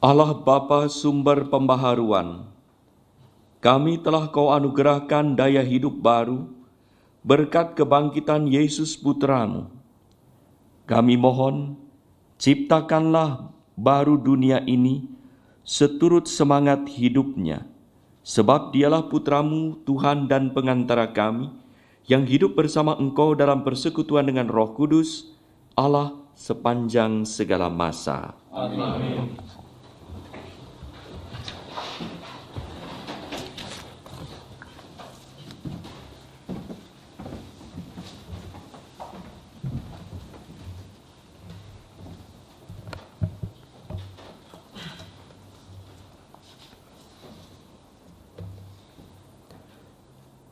Allah Bapa sumber pembaharuan, kami telah Kau anugerahkan daya hidup baru berkat kebangkitan Yesus Putra-Mu. Kami mohon, ciptakanlah baru dunia ini seturut semangat hidupnya, sebab Dialah Putra-Mu, Tuhan dan pengantara kami, yang hidup bersama Engkau dalam persekutuan dengan Roh Kudus, Allah sepanjang segala masa. Amin.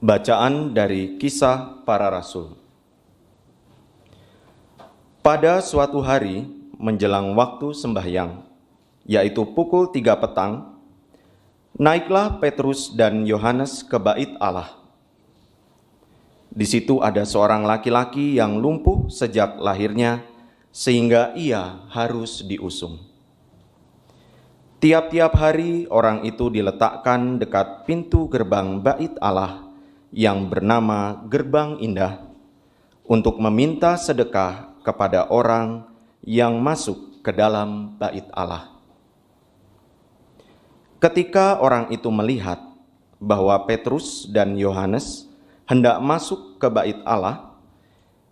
Bacaan dari Kisah Para Rasul. Pada suatu hari menjelang waktu sembahyang, yaitu pukul 3 petang, naiklah Petrus dan Yohanes ke bait Allah. Di situ ada seorang laki-laki yang lumpuh sejak lahirnya, sehingga ia harus diusung. Tiap-tiap hari orang itu diletakkan dekat pintu gerbang bait Allah yang bernama Gerbang Indah, untuk meminta sedekah kepada orang yang masuk ke dalam bait Allah. Ketika orang itu melihat bahwa Petrus dan Yohanes hendak masuk ke bait Allah,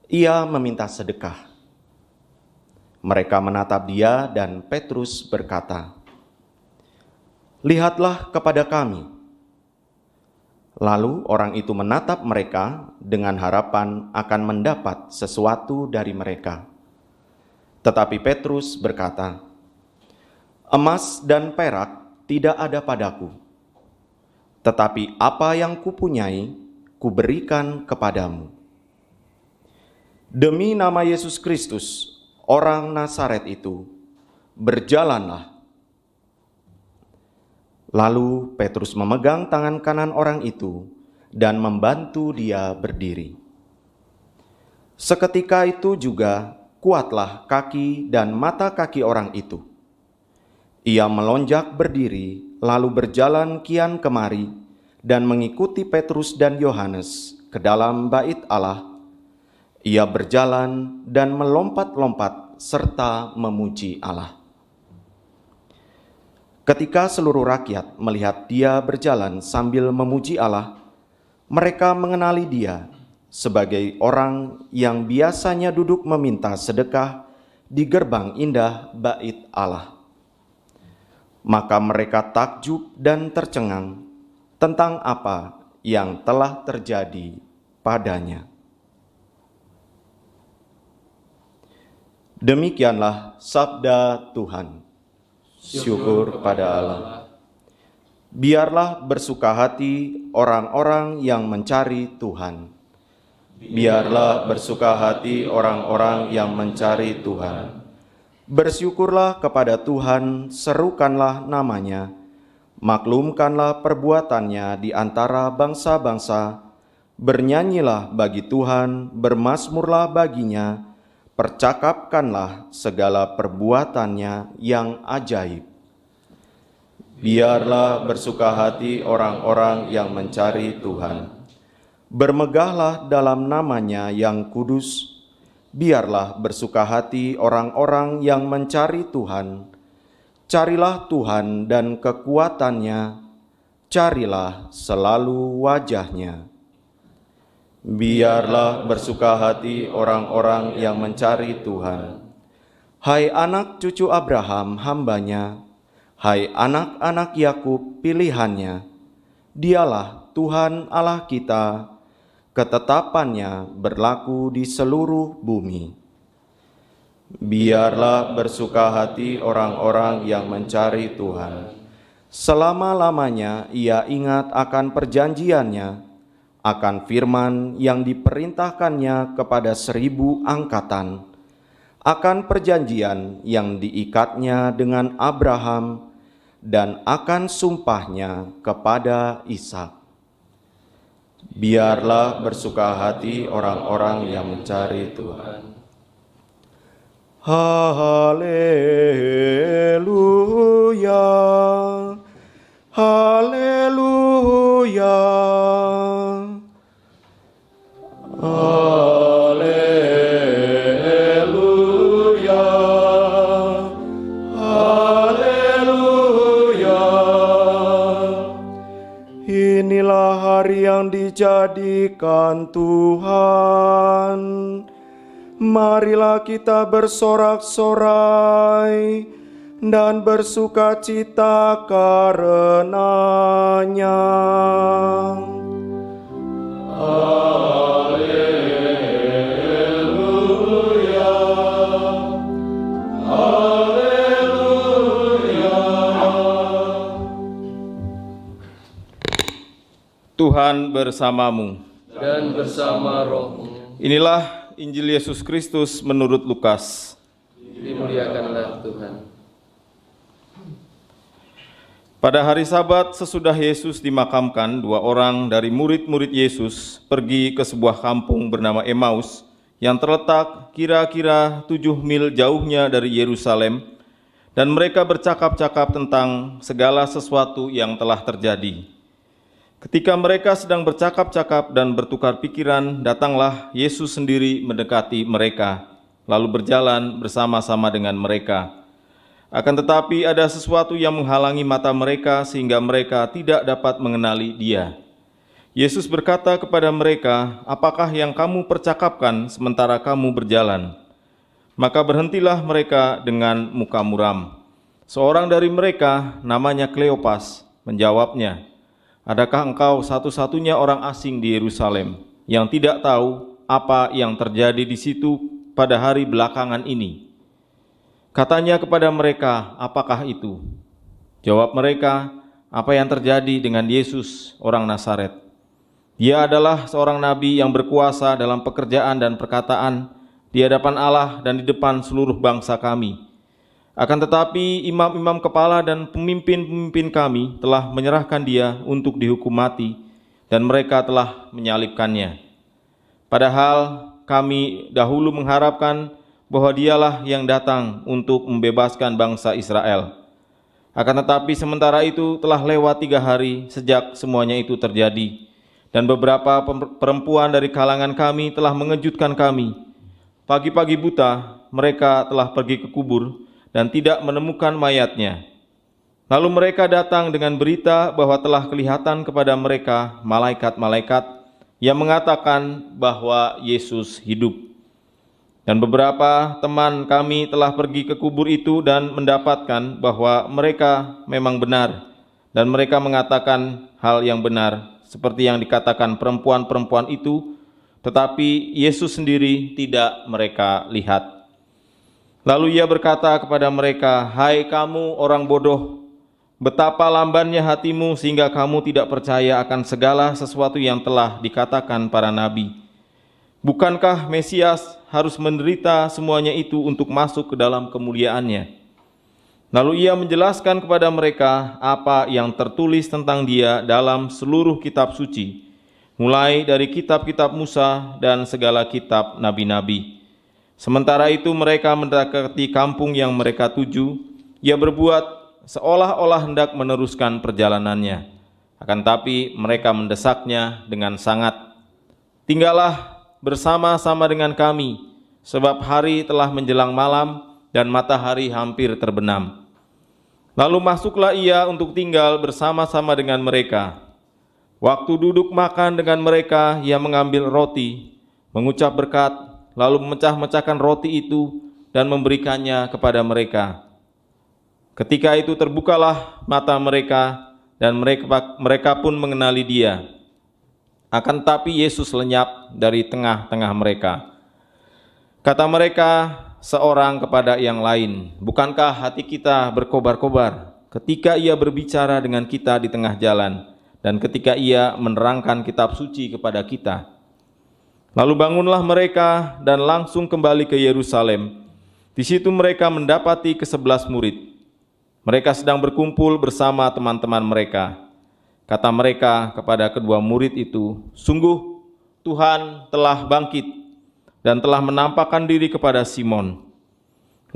ia meminta sedekah. Mereka menatap dia dan Petrus berkata, "Lihatlah kepada kami." Lalu orang itu menatap mereka dengan harapan akan mendapat sesuatu dari mereka. Tetapi Petrus berkata, "Emas dan perak tidak ada padaku, tetapi apa yang kupunyai, kuberikan kepadamu. Demi nama Yesus Kristus, orang Nazaret itu, berjalanlah." Lalu Petrus memegang tangan kanan orang itu dan membantu dia berdiri. Seketika itu juga kuatlah kaki dan mata kaki orang itu. Ia melonjak berdiri, lalu berjalan kian kemari dan mengikuti Petrus dan Yohanes ke dalam bait Allah. Ia berjalan dan melompat-lompat serta memuji Allah. Ketika seluruh rakyat melihat dia berjalan sambil memuji Allah, mereka mengenali dia sebagai orang yang biasanya duduk meminta sedekah di gerbang indah bait Allah. Maka mereka takjub dan tercengang tentang apa yang telah terjadi padanya. Demikianlah sabda Tuhan. Syukur pada Allah. Biarlah bersuka hati orang-orang yang mencari Tuhan. Biarlah bersuka hati orang-orang yang mencari Tuhan. Bersyukurlah kepada Tuhan, serukanlah namanya, maklumkanlah perbuatannya di antara bangsa-bangsa, bernyanyilah bagi Tuhan, bermazmurlah baginya, percakapkanlah segala perbuatannya yang ajaib. Biarlah bersuka hati orang-orang yang mencari Tuhan. Bermegahlah dalam namanya yang kudus. Biarlah bersuka hati orang-orang yang mencari Tuhan. Carilah Tuhan dan kekuatannya. Carilah selalu wajahnya. Biarlah bersuka hati orang-orang yang mencari Tuhan. Hai anak cucu Abraham, hambanya, hai anak-anak Yakub, pilihannya, Dialah Tuhan Allah kita, ketetapannya berlaku di seluruh bumi. Biarlah bersuka hati orang-orang yang mencari Tuhan. Selama-lamanya ia ingat akan perjanjiannya, akan firman yang diperintahkannya kepada 1000 angkatan, akan perjanjian yang diikatnya dengan Abraham, dan akan sumpahnya kepada Ishak. Biarlah bersuka hati orang-orang yang mencari Tuhan. Haleluya, jadikan Tuhan. Marilah kita bersorak-sorai dan bersukacita karenanya. Haleluya, haleluya. Tuhan bersamamu. Dan bersama rohmu. Inilah Injil Yesus Kristus menurut Lukas. Dimuliakanlah Tuhan. Pada hari Sabat sesudah Yesus dimakamkan, 2 orang dari murid-murid Yesus pergi ke sebuah kampung bernama Emmaus yang terletak kira-kira 7 mil jauhnya dari Yerusalem, dan mereka bercakap-cakap tentang segala sesuatu yang telah terjadi. Ketika mereka sedang bercakap-cakap dan bertukar pikiran, datanglah Yesus sendiri mendekati mereka, lalu berjalan bersama-sama dengan mereka. Akan tetapi ada sesuatu yang menghalangi mata mereka sehingga mereka tidak dapat mengenali Dia. Yesus berkata kepada mereka, "Apakah yang kamu percakapkan sementara kamu berjalan?" Maka berhentilah mereka dengan muka muram. Seorang dari mereka, namanya Kleopas, menjawabnya, "Adakah engkau satu-satunya orang asing di Yerusalem yang tidak tahu apa yang terjadi di situ pada hari belakangan ini?" Katanya kepada mereka, "Apakah itu?" Jawab mereka, "Apa yang terjadi dengan Yesus, orang Nazaret? Dia adalah seorang nabi yang berkuasa dalam pekerjaan dan perkataan di hadapan Allah dan di depan seluruh bangsa kami. Akan tetapi imam-imam kepala dan pemimpin-pemimpin kami telah menyerahkan Dia untuk dihukum mati, dan mereka telah menyalibkannya. Padahal kami dahulu mengharapkan bahwa Dialah yang datang untuk membebaskan bangsa Israel. Akan tetapi sementara itu telah lewat 3 hari sejak semuanya itu terjadi, dan beberapa perempuan dari kalangan kami telah mengejutkan kami. Pagi-pagi buta mereka telah pergi ke kubur dan tidak menemukan mayatnya. Lalu mereka datang dengan berita bahwa telah kelihatan kepada mereka malaikat-malaikat yang mengatakan bahwa Yesus hidup. Dan beberapa teman kami telah pergi ke kubur itu dan mendapatkan bahwa mereka memang benar, dan mereka mengatakan hal yang benar seperti yang dikatakan perempuan-perempuan itu, tetapi Yesus sendiri tidak mereka lihat. Lalu Ia berkata kepada mereka, "Hai kamu orang bodoh, betapa lambannya hatimu sehingga kamu tidak percaya akan segala sesuatu yang telah dikatakan para nabi. Bukankah Mesias harus menderita semuanya itu untuk masuk ke dalam kemuliaannya?" Lalu Ia menjelaskan kepada mereka apa yang tertulis tentang Dia dalam seluruh kitab suci, mulai dari kitab-kitab Musa dan segala kitab nabi-nabi. Sementara itu mereka mendekati kampung yang mereka tuju. Ia berbuat seolah-olah hendak meneruskan perjalanannya. Akan tapi mereka mendesaknya dengan sangat, "Tinggallah bersama-sama dengan kami, sebab hari telah menjelang malam dan matahari hampir terbenam." Lalu masuklah Ia untuk tinggal bersama-sama dengan mereka. Waktu duduk makan dengan mereka, Ia mengambil roti, mengucap berkat, lalu memecah-mecahkan roti itu dan memberikannya kepada mereka. Ketika itu terbukalah mata mereka, dan mereka pun mengenali Dia. Akan tetapi Yesus lenyap dari tengah-tengah mereka. Kata mereka seorang kepada yang lain, "Bukankah hati kita berkobar-kobar ketika Ia berbicara dengan kita di tengah jalan, dan ketika Ia menerangkan kitab suci kepada kita?" Lalu bangunlah mereka dan langsung kembali ke Yerusalem. Di situ mereka mendapati ke-11 murid. Mereka sedang berkumpul bersama teman-teman mereka. Kata mereka kepada kedua murid itu, "Sungguh Tuhan telah bangkit dan telah menampakkan diri kepada Simon."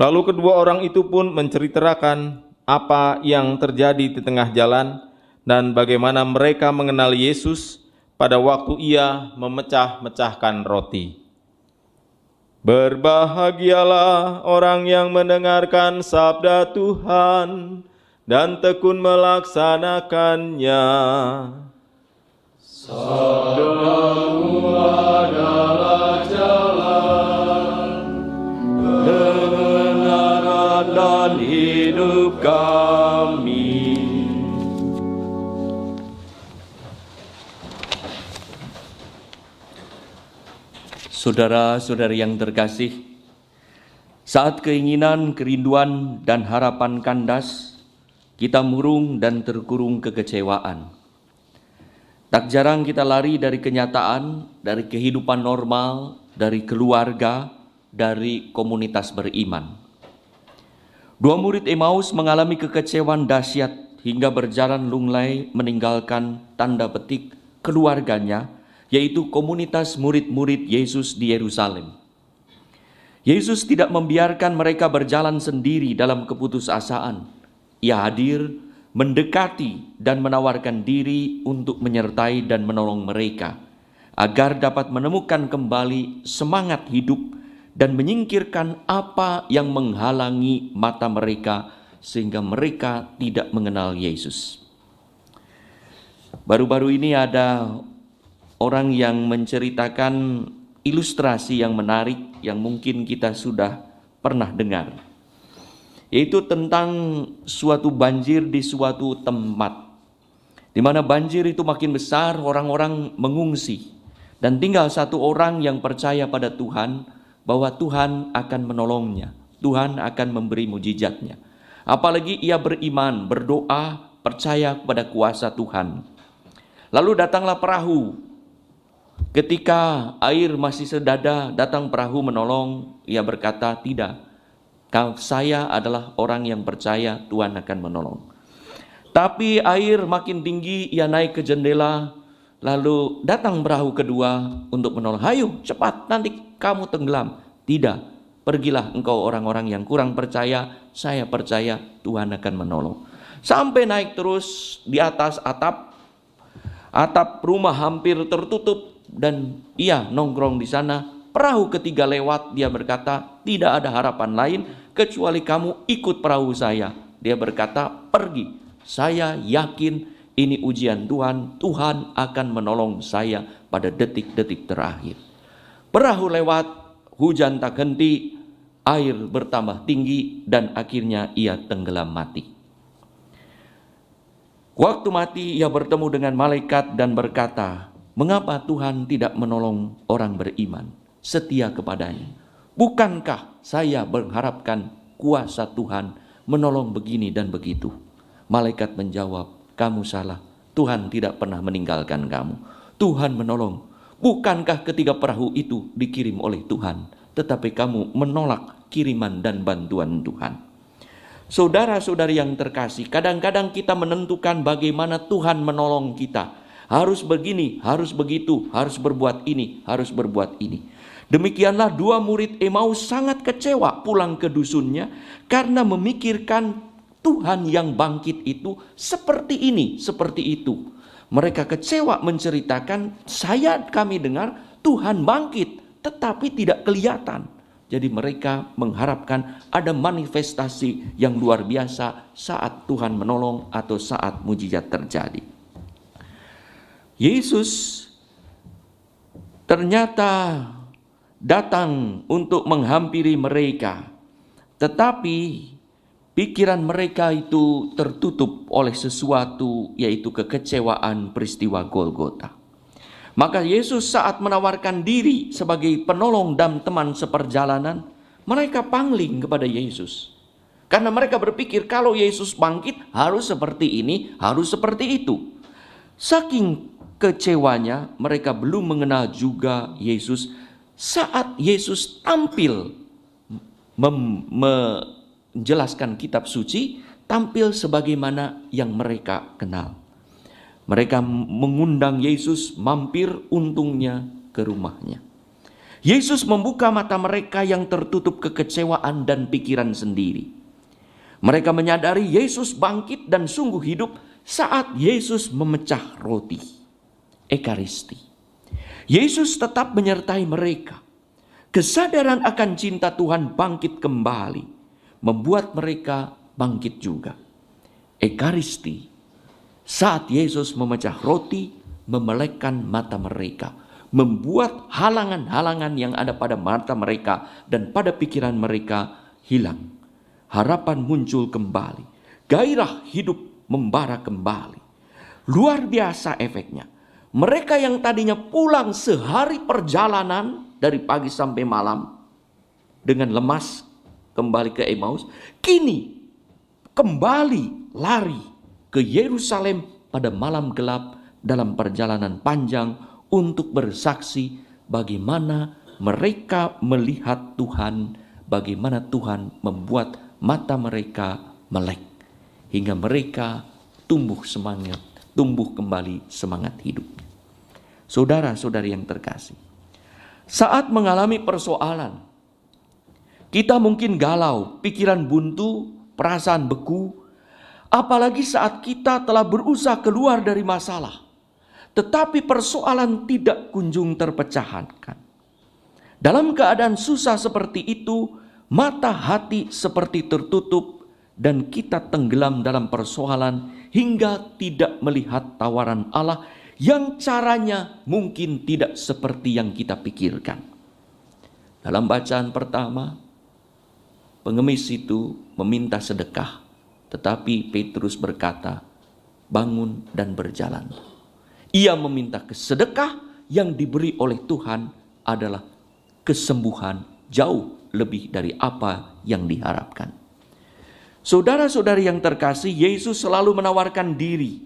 Lalu kedua orang itu pun menceritakan apa yang terjadi di tengah jalan dan bagaimana mereka mengenal Yesus pada waktu Ia memecah-mecahkan roti. Berbahagialah orang yang mendengarkan sabda Tuhan dan tekun melaksanakannya. Sabdamu adalah jalan, kebenaran dan hidup kami. Saudara-saudari yang terkasih, saat keinginan, kerinduan, dan harapan kandas, kita murung dan terkurung kekecewaan. Tak jarang kita lari dari kenyataan, dari kehidupan normal, dari keluarga, dari komunitas beriman. Dua murid Emmaus mengalami kekecewaan dahsyat hingga berjalan lunglai meninggalkan tanda petik keluarganya, yaitu komunitas murid-murid Yesus di Yerusalem. Yesus tidak membiarkan mereka berjalan sendiri dalam keputusasaan. Ia hadir, mendekati, dan menawarkan diri untuk menyertai dan menolong mereka, agar dapat menemukan kembali semangat hidup dan menyingkirkan apa yang menghalangi mata mereka sehingga mereka tidak mengenal Yesus. Baru-baru ini ada orang yang menceritakan ilustrasi yang menarik yang mungkin kita sudah pernah dengar, yaitu tentang suatu banjir di suatu tempat, di mana banjir itu makin besar, orang-orang mengungsi, dan tinggal satu orang yang percaya pada Tuhan, bahwa Tuhan akan menolongnya, Tuhan akan memberi mujizatnya. Apalagi ia beriman, berdoa, percaya kepada kuasa Tuhan. Lalu datanglah perahu. Ketika air masih sedada, datang perahu menolong. Ia berkata, tidak, saya adalah orang yang percaya Tuhan akan menolong. Tapi air makin tinggi, ia naik ke jendela. Lalu datang perahu kedua untuk menolong. Hayo cepat, nanti kamu tenggelam. Tidak, pergilah engkau orang-orang yang kurang percaya, saya percaya Tuhan akan menolong. Sampai naik terus di atas atap rumah hampir tertutup. Dan ia nongkrong di sana. Perahu ketiga lewat, dia berkata, tidak ada harapan lain kecuali kamu ikut perahu saya. Dia berkata, pergi, saya yakin ini ujian Tuhan, Tuhan akan menolong saya pada detik-detik terakhir. Perahu lewat, hujan tak henti, air bertambah tinggi, dan akhirnya ia tenggelam mati. Waktu mati, ia bertemu dengan malaikat dan berkata, mengapa Tuhan tidak menolong orang beriman, setia kepadanya? Bukankah saya mengharapkan kuasa Tuhan menolong begini dan begitu? Malaikat menjawab, kamu salah, Tuhan tidak pernah meninggalkan kamu. Tuhan menolong. Bukankah ketiga perahu itu dikirim oleh Tuhan, tetapi kamu menolak kiriman dan bantuan Tuhan? Saudara-saudari yang terkasih, kadang-kadang kita menentukan bagaimana Tuhan menolong kita. Harus begini, harus begitu, harus berbuat ini, harus berbuat ini. Demikianlah dua murid Emmaus sangat kecewa pulang ke dusunnya karena memikirkan Tuhan yang bangkit itu seperti ini, seperti itu. Mereka kecewa menceritakan, kami dengar Tuhan bangkit tetapi tidak kelihatan. Jadi mereka mengharapkan ada manifestasi yang luar biasa saat Tuhan menolong atau saat mujizat terjadi. Yesus ternyata datang untuk menghampiri mereka, tetapi pikiran mereka itu tertutup oleh sesuatu, yaitu kekecewaan peristiwa Golgota. Maka Yesus saat menawarkan diri sebagai penolong dan teman seperjalanan, mereka pangling kepada Yesus. Karena mereka berpikir kalau Yesus bangkit harus seperti ini, harus seperti itu. Saking kecewanya, mereka belum mengenal juga Yesus. Saat Yesus tampil menjelaskan kitab suci, tampil sebagaimana yang mereka kenal. Mereka mengundang Yesus mampir, untungnya ke rumahnya. Yesus membuka mata mereka yang tertutup kekecewaan dan pikiran sendiri. Mereka menyadari Yesus bangkit dan sungguh hidup saat Yesus memecah roti. Ekaristi. Yesus tetap menyertai mereka. Kesadaran akan cinta Tuhan bangkit kembali, membuat mereka bangkit juga. Ekaristi, saat Yesus memecah roti, memelekkan mata mereka, membuat halangan-halangan yang ada pada mata mereka dan pada pikiran mereka hilang. Harapan muncul kembali, gairah hidup membara kembali. Luar biasa efeknya. Mereka yang tadinya pulang sehari perjalanan dari pagi sampai malam dengan lemas kembali ke Emmaus, kini kembali lari ke Yerusalem pada malam gelap dalam perjalanan panjang untuk bersaksi bagaimana mereka melihat Tuhan, bagaimana Tuhan membuat mata mereka melek hingga mereka tumbuh semangat, tumbuh kembali semangat hidup. Saudara-saudari yang terkasih, saat mengalami persoalan, kita mungkin galau, pikiran buntu, perasaan beku, apalagi saat kita telah berusaha keluar dari masalah, tetapi persoalan tidak kunjung terpecahkan. Dalam keadaan susah seperti itu, mata hati seperti tertutup dan kita tenggelam dalam persoalan hingga tidak melihat tawaran Allah yang caranya mungkin tidak seperti yang kita pikirkan. Dalam bacaan pertama, pengemis itu meminta sedekah, tetapi Petrus berkata, bangun dan berjalan. Ia meminta sedekah yang diberi oleh Tuhan adalah kesembuhan jauh lebih dari apa yang diharapkan. Saudara-saudari yang terkasih, Yesus selalu menawarkan diri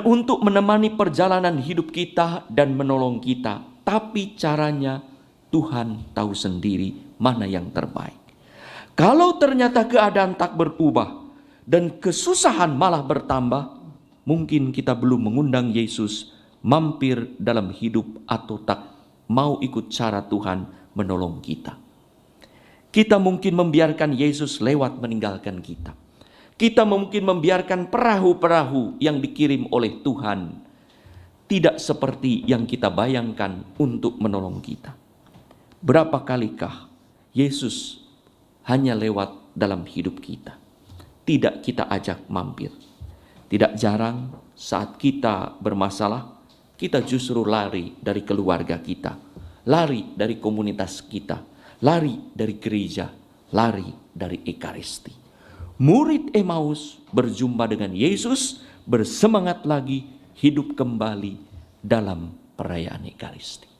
untuk menemani perjalanan hidup kita dan menolong kita. Tapi caranya Tuhan tahu sendiri mana yang terbaik. Kalau ternyata keadaan tak berubah dan kesusahan malah bertambah, mungkin kita belum mengundang Yesus mampir dalam hidup atau tak mau ikut cara Tuhan menolong kita. Kita mungkin membiarkan Yesus lewat meninggalkan kita. Kita mungkin membiarkan perahu-perahu yang dikirim oleh Tuhan tidak seperti yang kita bayangkan untuk menolong kita. Berapa kalikah Yesus hanya lewat dalam hidup kita, tidak kita ajak mampir. Tidak jarang saat kita bermasalah, kita justru lari dari keluarga kita, lari dari komunitas kita, lari dari gereja, lari dari Ekaristi. Murid Emmaus berjumpa dengan Yesus, bersemangat lagi hidup kembali dalam perayaan Ekaristi.